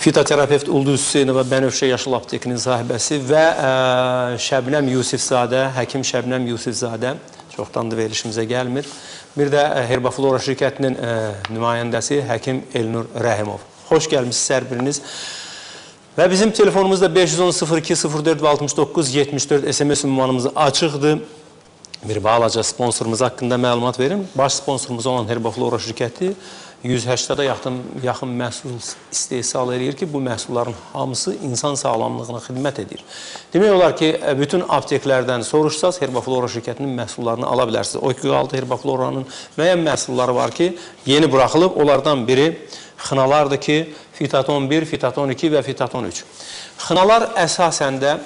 Fitoterapevt Ulduz Hüseynova Bənövşə Yaşıl Aptekinin sahibəsi və Şəbnəm Yusifzadə, həkim Şəbnəm Yusifzadə çoxdandır verilişimizə gəlmir. Bir də Herbaflora şirkətinin nümayəndəsi həkim Elnur Rəhimov. Xoş gəlmişsiniz hər biriniz. Və bizim telefonumuzda 510-02-04-69-74 SMS ünvanımız açıqdır. Bir balaca sponsorumuz haqqında məlumat verin. Baş sponsorumuz olan Herbaflora şirkəti 180-ə yaxın məhsul istehsal edir ki, bu məhsulların hamısı insan sağlamlığına xidmət edir. Demək olar ki, bütün apteklərdən soruşsaz, Herbaflora şirkətinin məhsullarını ala bilərsiniz. O ki, qaldı Herbafloranın müəyyən məhsulları var ki, yeni buraxılıb. Onlardan biri xınalardır ki, Fitaton 1, Fitaton 2 və Fitaton 3. Xınalar əsasən də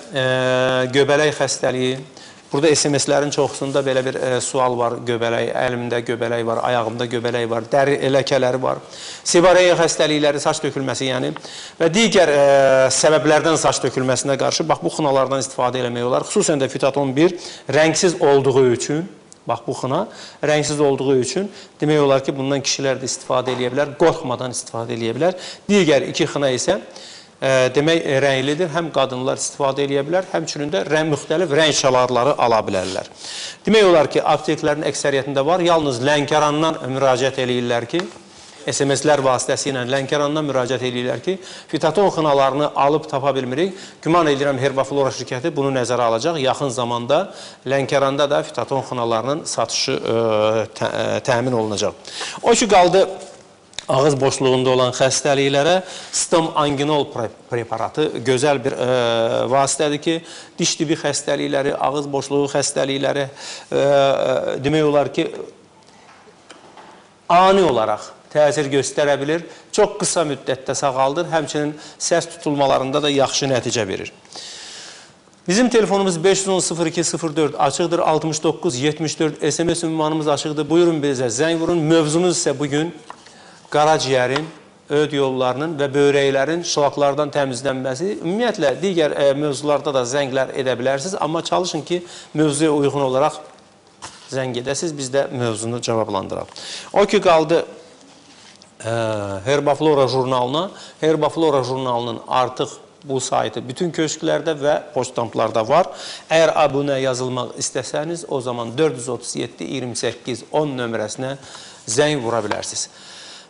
göbələk xəstəliyi, burada SMS-lərin çoxusunda belə bir sual var, göbələk, əlimdə göbələk var, ayağımda göbələk var, dəri ləkələri var, sebareya xəstəlikləri, saç tökülməsi yəni və digər səbəblərdən saç tökülməsinə qarşı bax bu xınalardan istifadə eləmək olar. Xüsusən də Fitaton 1 rəngsiz olduğu üçün, bax bu xına rəngsiz olduğu üçün demək olar ki, bundan kişilər də istifadə eləyə bilər, qorxmadan istifadə eləyə bilər. Digər iki xına isə demək rənglidir, həm qadınlar istifadə edə bilər, həmçinin də müxtəlif rəng şalarları ala bilərlər. Demək olar ki, apteklərin əksəriyyətində var, yalnız Lənkərandan müraciət eləyirlər ki, SMS-lər vasitəsilə Lənkərandan müraciət eləyirlər ki, Fitaton xınalarını alıb tapa bilmirik. Güman edirəm Herbaflora şirkəti bunu nəzərə alacaq. Yaxın zamanda Lənkəranda da Fitaton xınalarının satışı təmin olunacaq. O ki, qaldı ağız boşluğunda olan xəstəliklərə stom anginol preparatı gözəl bir vasitədir ki, diş tibi xəstəlikləri, ağız boşluğu xəstəlikləri demək olar ki, ani olaraq təsir göstərə bilir, çox qısa müddətdə sağaldır, həmçinin səs tutulmalarında da yaxşı nəticə verir. Bizim telefonumuz 510-02-04 açıqdır, 69-74 SMS ünvanımız açıqdır. Buyurun bizə zəng vurun. Mövzumuz isə bugün qaraciyərin, öd yollarının və böbrəklərin şlaklardan təmizlənməsi. Ümumiyyətlə, digər mövzularda da zənglər edə bilərsiniz, amma çalışın ki, mövzuya uyğun olaraq zəng edəsiniz, biz də mövzunu cavablandıraq. O ki, qaldı Herbaflora jurnalına. Herbaflora jurnalının artıq bu saytı bütün köşklərdə və poçtamplarda var. Əgər abunə yazılmaq istəsəniz, o zaman 437-28-10 nömrəsinə zəng vura bilərsiniz.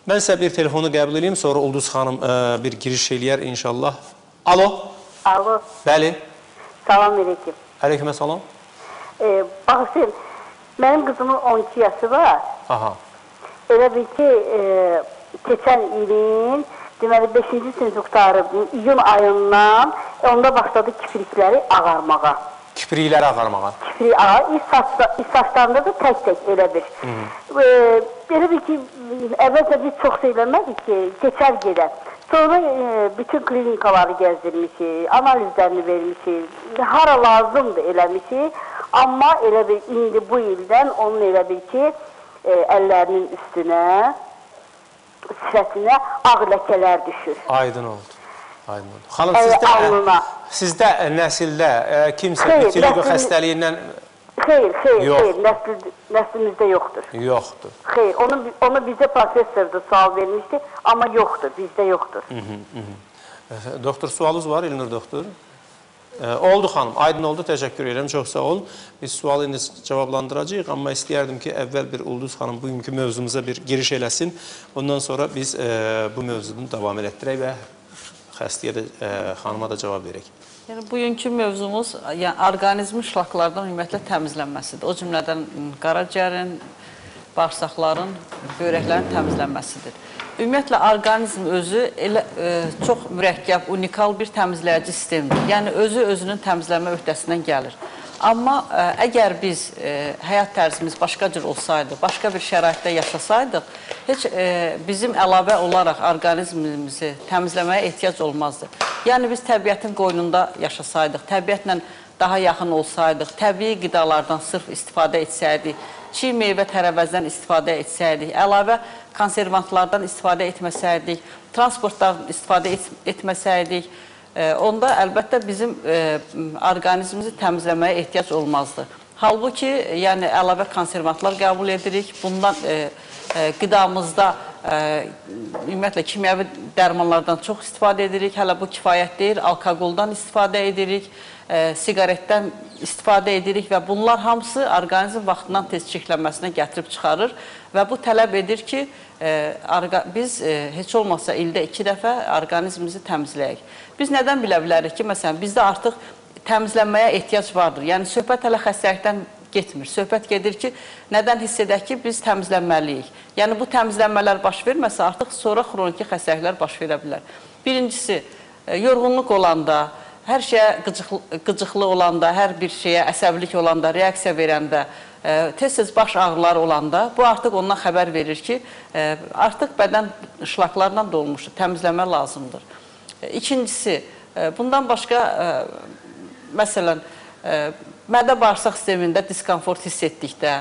Mən sizə bir telefonu qəbul edeyim, sonra Ulduz xanım bir giriş eləyər inşallah. Alo. Alo. Bəli. Salam aleyküm. Aleykümə salam. Baxın, mənim qızımın 12 yaşı var. Aha. Elə bil ki, keçən ilin, deməli 5-ci sinif qutarıb, iyun ayından onda başladı kiprikləri ağarmağa. Kiprikləri ağarmağa. Kiprik ağar, iç saçlarında da tək-tək elə bir. Elə bil ki, əvvəlcə biz çox söyləmədik ki, keçər gedər. Sonra bütün klinikaları gəzdirmişik, analizlərini vermişik, hara lazımdır eləmişik. Amma elə bir indi bu ildən onun elə bir ki, əllərinin üstünə, sifətinə ağ ləkələr düşür. Aydın oldu. Xanım, sizdə nəsildə kimsə vitiligo xəstəliyindən... Xeyr, nəslimizdə yoxdur. Yoxdur. Xeyr, onu bizə professor da sual vermişdi, amma yoxdur, bizdə yoxdur. Doktor, sualınız var, İlnur doktor? Oldu xanım, aydın oldu, təşəkkür edirəm, çox sağ olun. Biz sualı indi cavablandıracağıq, amma istəyərdim ki, əvvəl bir Ulduz xanım bugünkü mövzumuza bir giriş eləsin. Ondan sonra biz bu mövzunu davam elətdirək və xəstəyə də, xanıma da cavab verək. Yəni, bugünkü mövzumuz orqanizmin şlaklardan ümumiyyətlə təmizlənməsidir. O cümlədən qaraciyərin, bağırsaqların, böbrəklərin təmizlənməsidir. Ümumiyyətlə, orqanizm özü çox mürəkkəb, unikal bir təmizləyici sistemdir. Yəni, özünün təmizlənmə öhdəsindən gəlir. Amma əgər biz həyat tərzimiz başqa cür olsaydı, başqa bir şəraitdə yaşasaydıq, heç bizim əlavə olaraq orqanizmimizi təmizləməyə ehtiyac olmazdı. Yəni, biz təbiətin qoynunda yaşasaydıq, təbiətlə daha yaxın olsaydıq, təbii qidalardan sırf istifadə etsəydik, çiğ meyvə tərəvəzdən istifadə etsəydik, əlavə konservantlardan istifadə etməsəydik, transportdan istifadə etməsəydik, onda əlbəttə bizim orqanizmimizi təmizləməyə ehtiyac olmazdı. Halbuki, yəni əlavə konservantlar qəbul edirik, bundan qidamızda ümumiyyətlə kimyəvi dərmanlardan çox istifadə edirik. Hələ bu kifayət deyil. Alkoqoldan istifadə edirik, siqaretdən istifadə edirik və bunlar hamısı orqanizm vaxtından tez çirklənməsinə gətirib çıxarır və bu tələb edir ki, biz heç olmasa ildə 2 dəfə orqanizmimizi təmizləyək. Biz nədən bilə bilərik ki, məsələn, bizdə artıq təmizlənməyə ehtiyac vardır. Yəni, söhbət hələ xəstəlikdən getmir. Söhbət gedir ki, nədən hiss edək ki, biz təmizlənməliyik. Yəni, bu təmizlənmələr baş verməsə, artıq sonra xroniki xəstəliklər baş verə bilər. Birincisi, yorğunluq olanda, hər şeyə qıcıqlı olanda, hər bir şeyə əsəbilik olanda, reaksiya verəndə, tez-tez baş ağrıları olanda, bu artıq ondan xəbər verir ki, artıq bədən şlaklarla dolmuşdur, təmizləmə lazımdır. İkincisi, bundan başqa, məsələn, mədə-bağırsaq sistemində diskomfort hiss etdikdə,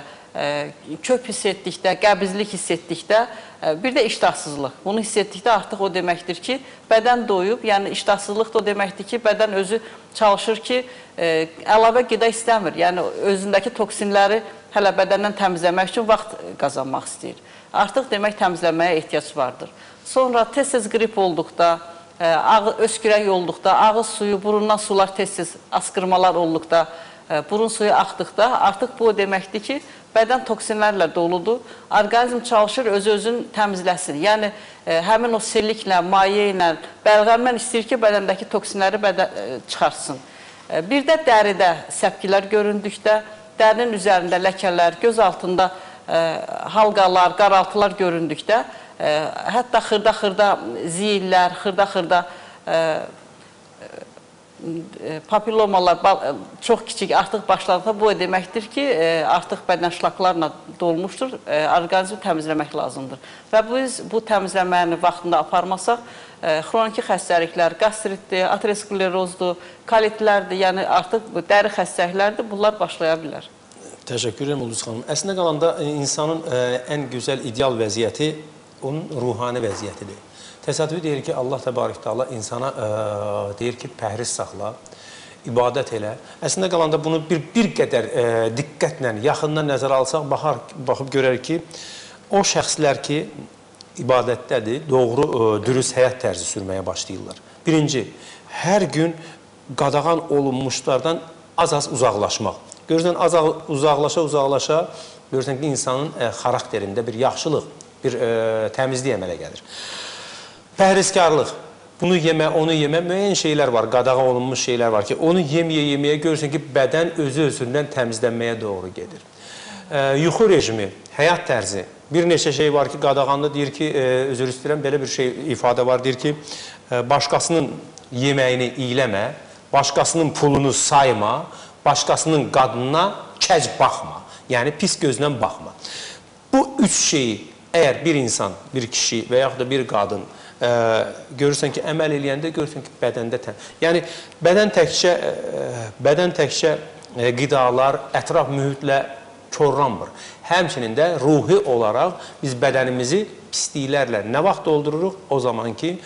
köp hiss etdikdə, qəbizlik hiss etdikdə, bir də iştahsızlıq. Bunu hiss etdikdə artıq o deməkdir ki, bədən doyub, yəni iştahsızlıq da o deməkdir ki, bədən özü çalışır ki, əlavə qida istəmir. Yəni, özündəki toksinləri hələ bədəndən təmizləmək üçün vaxt qazanmaq istəyir. Artıq demək təmizlənməyə ehtiyac vardır. Sonra tez-tez qrip olduqda, öskürək olduqda, ağız suyu, burundan sular tez-tez askırmalar olduqda, burun suyu axdıqda artıq bu o deməkdir ki, bədən toksinlərlə doludur. Orqanizm çalışır, özü-özünü təmizləsin. Yəni, həmin o selliklə, maye ilə, bəlğəmlə istəyir ki, bədəndəki toksinləri çıxartsın. Bir də dəridə səpkilər göründükdə, dərinin üzərində ləkələr, göz altında halqalar, qaraltılar göründükdə, hətta xırda-xırda ziyillər, xırda-xırda papilomalar çox kiçik artıq başladıqda bu deməkdir ki, artıq bədən şlaklarla dolmuşdur, orqanizmi təmizləmək lazımdır. Və biz bu təmizləməni vaxtında aparmasaq, xroniki xəstəliklər, qastritdir, aterosklerozdur, kolitlərdir, yəni artıq dəri xəstəliklərdir, bunlar başlaya bilər. Təşəkkür edirəm Ulduz xanım. Əslində qalanda insanın ən gözəl ideal vəziyyəti onun ruhani vəziyyətidir. Təsadüfi deyir ki, Allah təbarək təala insana deyir ki, pəhriz saxla, ibadət elə. Əslində qalanda bunu bir qədər diqqətlə, yaxından nəzərə alsaq, baxıb görər ki, o şəxslər ki, ibadətdədir, doğru, dürüst həyat tərzi sürməyə başlayırlar. Birinci, hər gün qadağan olunmuşlardan az-az uzaqlaşmaq. Görürsən, uzaqlaşa, görürsən ki, insanın xarakterində bir yaxşılıq, bir təmizlik əmələ gəlir. Pəhrizkarlıq, bunu yemə, onu yemə, müəyyən şeylər var, qadağa olunmuş şeylər var ki, onu yeməyə görürsən ki, bədən özü-özündən təmizlənməyə doğru gedir. Yuxu rejimi, həyat tərzi, bir neçə şey var ki, qadağanda deyir ki, özür istəyirəm, belə bir şey ifadə var, deyir ki, başqasının yeməyini iyləmə, başqasının pulunu sayma, başqasının qadınına kəc baxma, yəni pis gözlə baxma. Bu üç şeyi əgər bir insan, bir kişi və yaxud da bir qadın görürsən ki, əməl eləyəndə görürsən ki, bədəndə yəni, bədən təkcə qidalar, ətraf mühitlə korlanmır. Həmçinin də ruhi olaraq biz bədənimizi pisliklərlə nə vaxt doldururuq? O zaman ki,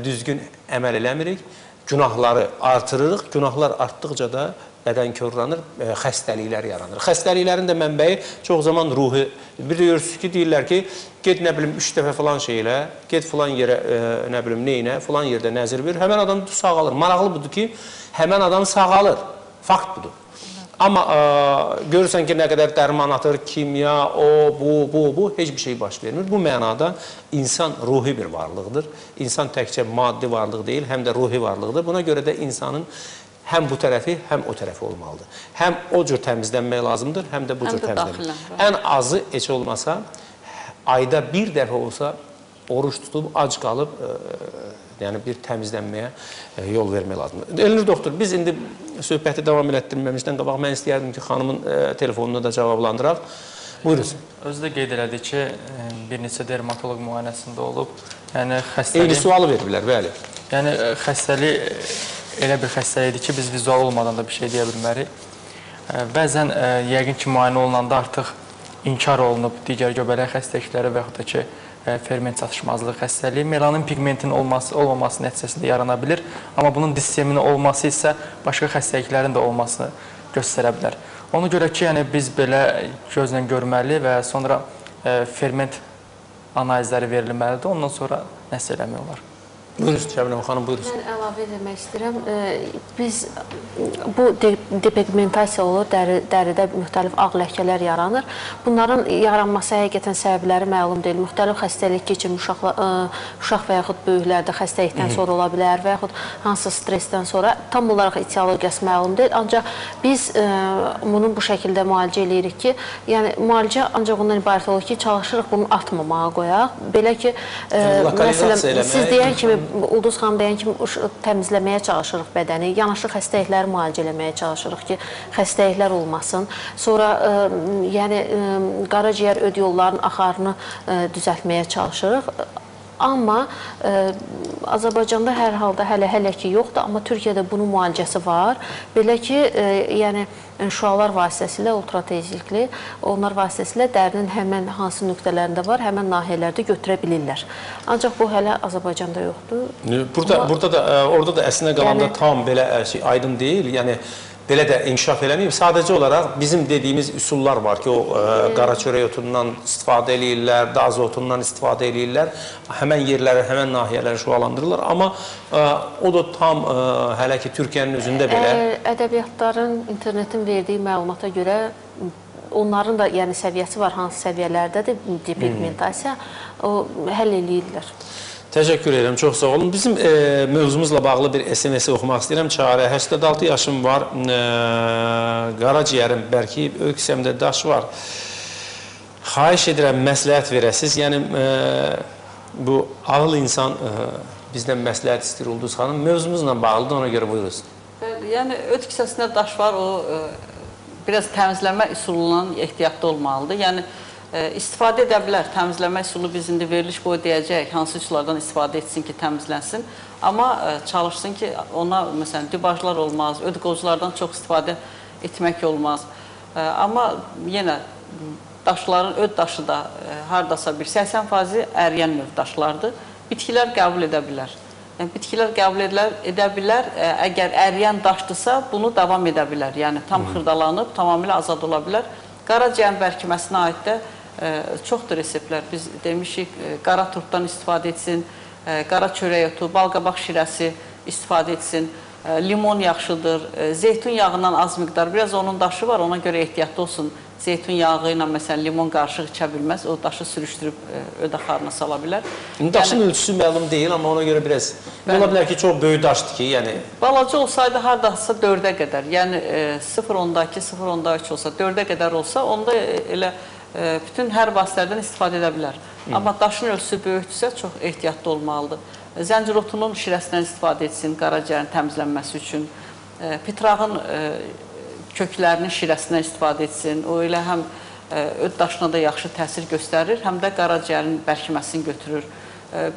düzgün əməl eləmirik, günahları artırırıq, günahlar artdıqca da bədən körlanır, xəstəliklər yaranır. Xəstəliklərin də mənbəyi çox zaman ruhi. Bir də görürsünüz ki, deyirlər ki, get, nə bilim, 3 dəfə falan şeylə, get filan yerə, nə bilim, neynə, filan yerdə nəzir verir, həmən adam sağalır. Maraqlı budur ki, həmən adam sağalır. Fakt budur. Amma görürsən ki, nə qədər dərman atır, kimya, bu, heç bir şey baş vermir. Bu mənada insan ruhi bir varlıqdır. İnsan təkcə maddi varlıq deyil, həm də ruhi varlıqdır. Buna görə də insanın həm bu tərəfi, həm o tərəfi olmalıdır. Həm o cür təmizlənmək lazımdır, həm də bu cür təmizlənmək. Ən azı heç olmasa, ayda bir dəfə olsa, oruç tutub, ac qalıb, yəni bir təmizlənməyə yol vermək lazımdır. Elnur doktor, biz indi söhbəti davam elətdirməmişdən qabaq, mən istəyərdim ki, xanımın telefonunu da cavablandıraq. Buyurun. Özü də qeyd elədi ki, bir neçə dermatoloq müayinəsində olub. Yəni, xəstəlik... Eyni sualı veriblər, bəli. Yəni, xəstəlik elə bir xəstəlikdir ki, biz vizual olmadan da bir şey deyə bilmərik. Bəzən yəqin ki, müayinə olunanda artıq inkar olunub digər göbələk xəstəlikləri və yaxud da ki, ferment çatışmazlığı xəstəliyi melanin pigmentinin olmaması nəticəsində yarana bilir. Amma bunun dissemini olması isə başqa xəstəliklərin də olmasını göstərə bilər. Ona görə ki, yəni, biz belə gözlə görməli və sonra ferment analizləri verilməlidir. Ondan sonra nəsə eləmək olar. Buyurun Şəbnəm xanım, buyurun. Mən əlavə etmək istəyirəm. Biz bu depigmentasiya olur, dəridə müxtəlif ağ ləkələr yaranır. Bunların yaranması həqiqətən səbəbləri məlum deyil. Müxtəlif xəstəlik keçirmiş uşaq və yaxud böyüklərdə xəstəlikdən sonra ola bilər və yaxud hansı stressdən sonra tam olaraq etiologiyası məlum deyil. Ancaq biz bunu bu şəkildə müalicə eləyirik ki, yəni müalicə ancaq ondan ibarət olur ki, çalışırıq bunu atmamağa qoyaq. Belə ki, məsələn, siz deyən kimi Ulduz xanım deyən kimi təmizləməyə çalışırıq bədəni, yanaşı xəstəlikləri müalicə eləməyə çalışırıq ki, xəstəliklər olmasın. Sonra yəni qaraciyər öd yollarının axarını düzəltməyə çalışırıq. Amma Azərbaycanda hər halda hələ ki yoxdur, amma Türkiyədə bunun müalicəsi var. Belə ki, yəni şüalar vasitəsilə, ultratezlikli, onlar vasitəsilə dərinin həmən hansı nöqtələrində var, həmən nahiyələrdə götürə bilirlər. Ancaq bu hələ Azərbaycanda yoxdur. Orada da əslində qalanda tam belə aydın deyil. Yəni belə də inkişaf eləməyib. Sadəcə olaraq bizim dediyimiz üsullar var ki, o qara çörək otundan istifadə eləyirlər, daz otundan istifadə eləyirlər. Həmən yerləri, həmən nahiyələri şüalandırırlar. Amma o da tam hələ ki Türkiyənin özündə belə. Ədəbiyyatların, internetin verdiyi məlumata görə onların da yəni səviyyəsi var, hansı səviyyələrdədir depigmentasiya, o həll eləyirlər. Təşəkkür edirəm, çox sağ olun. Bizim mövzumuzla bağlı bir SMS-i oxumaq istəyirəm. Çarə, 86 yaşım var, qaraciyərim bərkiyib, öksəmdə daş var. Xahiş edirəm, məsləhət verəsiz. Yəni, bu ağıl insan bizdən məsləhət istəyir Ulduz xanım. Mövzumuzla bağlıdır, ona görə buyuruz. Yəni, öd kisəsində daş var, o biraz təmizləmə üsulundan ehtiyatlı olmalıdır. Yəni, istifadə edə bilər. Təmizləmə üsulu biz indi veriliş boyu deyəcək, hansı üsullardan istifadə etsin ki, təmizlənsin. Amma çalışsın ki, ona məsələn dibajlar olmaz, öd qozulardan çox istifadə etmək olmaz. Amma yenə daşların, öd daşı da hardasa bir 80% əriyən növ daşlardır. Bitkilər qəbul edə bilər. Yəni, bitkilər qəbul edə bilər. Əgər əriyən daşdırsa, bunu davam edə bilər. Yəni, tam xırdalanıb, tamamilə azad ola bilər. Qaraciyərin bərkiməsinə aid də çoxdur reseptlər. Biz demişik, qara turpdan istifadə etsin, qara çörək otu, balqabaq şirəsi istifadə etsin, limon yaxşıdır, zeytun yağından az miqdar, biraz onun daşı var, ona görə ehtiyatlı olsun. Zeytun yağı ilə məsələn limon qarışıq içə bilməz, o daşı sürüşdürüb öd axarına sala bilər. Daşın ölçüsü məlum deyil, amma ona görə biraz ola bilər ki, çox böyük daşdır ki, yəni. Balaca olsaydı hardasa 4-ə qədər, yəni 0.2, 0.3 olsa, 4-ə qədər olsa, onda elə bütün hər vasitələrdən istifadə edə bilər. Amma daşın ölçüsü böyükdürsə, çox ehtiyatlı olmalıdır. Zəncir otunun şirəsindən istifadə etsin, qaraciyərin təmizlənməsi üçün. Pitrağın köklərinin şirəsindən istifadə etsin. O ilə həm öd daşına da yaxşı təsir göstərir, həm də qaraciyərin bərkiməsini götürür.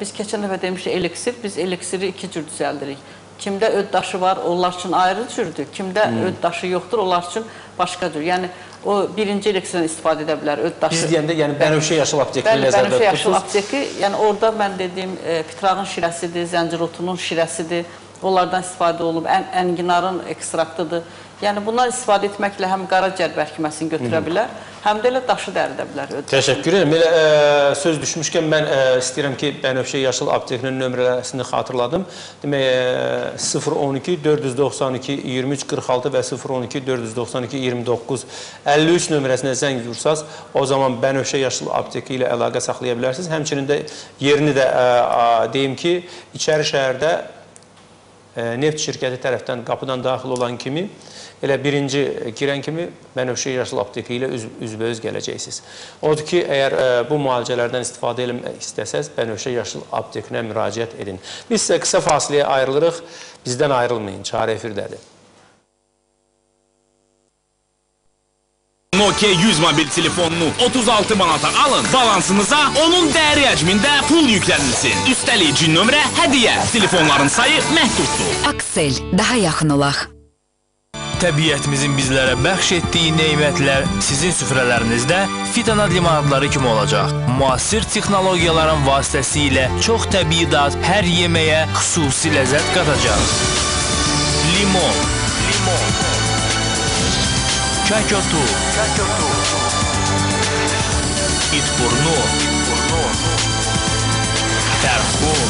Biz keçən dəfə demişik eliksir, biz eliksiri 2 cür düzəldirik. Kimdə öd daşı var, onlar üçün ayrı cürdür. Kimdə öd daşı yoxdur, onlar üçün başqa cür. Yəni, o birinci eliksirdən istifadə edə bilər, öd daşı. Biz deyəndə, yəni bənövşə yaşıl aptekini nəzərdə tutursuz. Bənövşə yaşıl apteki, yəni orada mən dediyim pitrağın şirəsidir, zəncir otunun şirəsidir, onlardan istifadə olunub, ənginarın ekstraktıdır. Yəni, bundan istifadə etməklə həm qaraciyər bərkiməsini götürə bilər, həm də elə daşı dəridə bilər. Təşəkkür edirəm. Elə söz düşmüşkən mən istəyirəm ki, Bənövşə Yaşıl Aptekinin nömrələrini xatırladım. Demək, 012-492-2346 və 012-492-29-53 nömrəsinə zəng vursanız, o zaman Bənövşə Yaşıl Apteki ilə əlaqə saxlaya bilərsiniz. Həmçinin də yerini də deyim ki, İçəri şəhərdə neft şirkəti tərəfdən qapıdan daxil olan kimi, elə birinci girən kimi Bənövşə Yaşıl Apteki ilə üzbəüz gələcəksiniz. Odur ki, əgər bu müalicələrdən istifadə etmək istəsəz, Bənövşə Yaşıl Aptekinə müraciət edin. Biz isə qısa fasiləyə ayrılırıq, bizdən ayrılmayın, Çarə efirdədir. Nokia 100 mobil telefonunu 36 manata alın, balansınıza onun dəyəri həcmində pul yüklənilsin. Üstəlik cin nömrə hədiyyə, telefonların sayı məhduddur. Aksel, daha yaxın olaq. Təbiətimizin bizlərə bəxş etdiyi neymətlər sizin süfrələrinizdə fitanat limonadları kimi olacaq. Müasir texnologiyaların vasitəsilə çox təbii dad hər yeməyə xüsusi ləzzət qatacaq. Limon. Kakotu. İtburnu. Tərxun,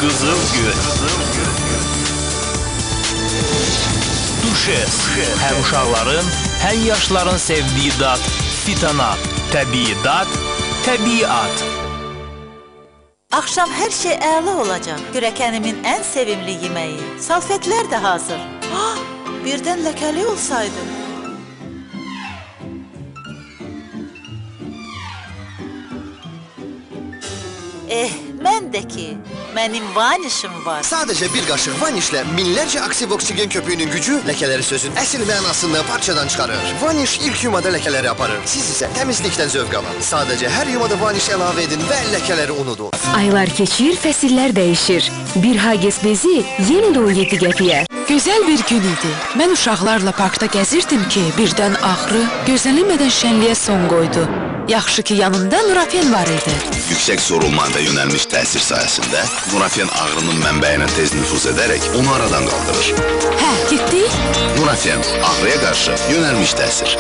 Qızıl Gül, Duşes, həm uşaqların, həm yaşların sevdiyi dad, Fitanat, təbii dad, təbii ad. Axşam hər şey əla olacaq. Kürəkənimin ən sevimli yeməyi. Salfetlər də hazır. Birdən ləkəli olsaydı. Mən də ki, mənim vanişim var. Sadəcə bir qaşıq vanişlə minlərcə aktiv oksigen köpüğünün gücü ləkələri sözün əsl mənasını parçadan çıxarır. Vaniş ilk yumada ləkələri aparır. Siz isə təmizlikdən zövq alın. Sadəcə hər yumada vaniş əlavə edin və ləkələri unudun. Aylar keçir, fəsillər dəyişir. Bir Hagis bezi yenə də 17 qəpiyə. Gözəl bir gün idi. Mən uşaqlarla parkda gəzirdim ki, birdən ağrı gözlənilmədən şənliyə son qoydu. Yaxşı ki, yanımda Nurafen var idi. Yüksək sorulmada yönəlmiş təsir sayəsində Nurafen ağrının mənbəyinə tez nüfuz edərək onu aradan qaldırır. Hə, getdik. Nurafen, ağrıya qarşı yönəlmiş təsir.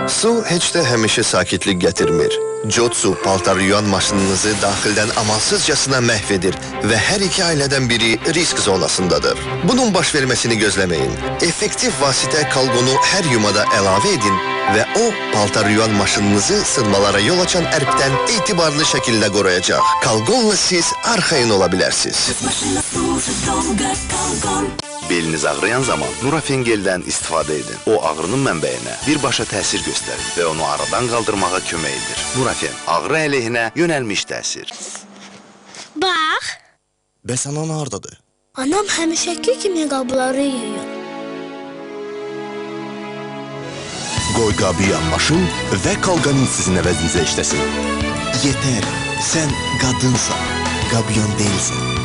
Su heç də həmişə sakitlik gətirmir. Jotsu paltar yuyan maşınınızı daxildən amalsızcasına məhv edir və hər iki ailədən biri risk zonasındadır. Bunun baş verməsini gözləməyin. Effektiv vasitə Kalgonu hər yumada əlavə edin və o, paltar yuyan maşınınızı sınmalara yol açan ərkdən etibarlı şəkildə qoruyacaq. Kalgonla siz arxayın ola bilərsiniz. Beliniz ağrıyan zaman Nurafen-geldən istifadə edin. O, ağrının mənbəyinə birbaşa təsir göstərir və onu aradan qaldırmağa kömək edir. Nurafen, ağrı əleyhinə yönəlmiş təsir. Bax! Bəs anan hardadır? Anam həmişəki kimi qabları yuyur. Qoy qabı yanmaşın və Kalganın sizin əvəzinizə işləsin. Yetər, sən qadınsan, qabyan deyilsən.